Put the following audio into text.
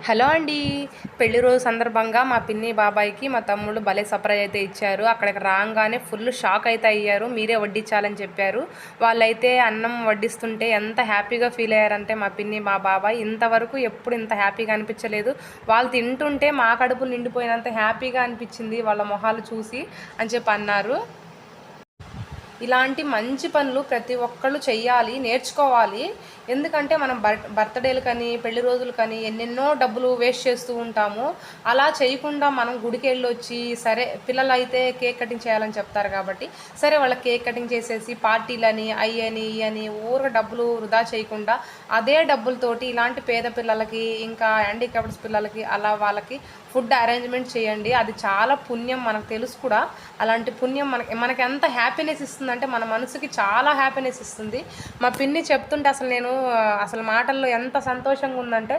Hello అండి. పెళ్లి రోజు సందర్భంగా మా పిన్ని బాబాయ్‌కి మా తమ్ముళ్ళు భలే సర్ప్రైజ్ అయితే ఇచ్చారు. అక్కడికి రాంగానే ఫుల్ షాక్ అయితే అయ్యారు. మీరే వడ్డించాలని చెప్పారు. వాళ్ళైతే అన్నం వడ్డిస్తుంటే ఎంత హ్యాపీగా ఫీల్ అయ్యారంటే మా పిన్ని, మా బాబాయ్ ఇంతవరకు ఎప్పుడు ఇంత హ్యాపీగా అనిపించలేదు. వాళ్ళు తింటుంటే మా కడుపులు నిండిపోయినంత హ్యాపీగా అనిపించింది వాళ్ళ మొహాలు చూసి అని చెప్పి అన్నారు. ఇలాంటి మంచి పనులు ప్రతి ఒక్కళ్ళు చెయ్యాలి, నేర్చుకోవాలి. ఎందుకంటే మనం బర్త్‌డేలకని, పెళ్లి రోజులకని ఎన్నెన్నో డబ్బులు వేస్ట్ చేస్తూ ఉంటాము. అలా చేయకుండా మనం గుడికెళ్ళొచ్చి సరే పిల్లలైతే కేక్ కటింగ్ చేయాలని చెప్తారు కాబట్టి, సరే వాళ్ళకి కేక్ కటింగ్ చేసేసి పార్టీలని, అయ్యని, ఇయ్యని ఊరక డబ్బులు వృధా చేయకుండా అదే డబ్బులతోటి ఇలాంటి పేద పిల్లలకి, ఇంకా హ్యాండిక్యాప్డ్స్ పిల్లలకి అలా వాళ్ళకి ఫుడ్ అరేంజ్‌మెంట్ చేయండి. అది చాలా పుణ్యం మనకు తెలుసు కూడా. అలాంటి పుణ్యం మనకి ఎంత హ్యాపీనెస్ ఇస్తుందంటే మన మనసుకి చాలా హ్యాపీనెస్ ఇస్తుంది. మా పిన్ని చెప్తుంటే అసలు నేను అసలు మాటల్లో ఎంత సంతోషంగా ఉందంటే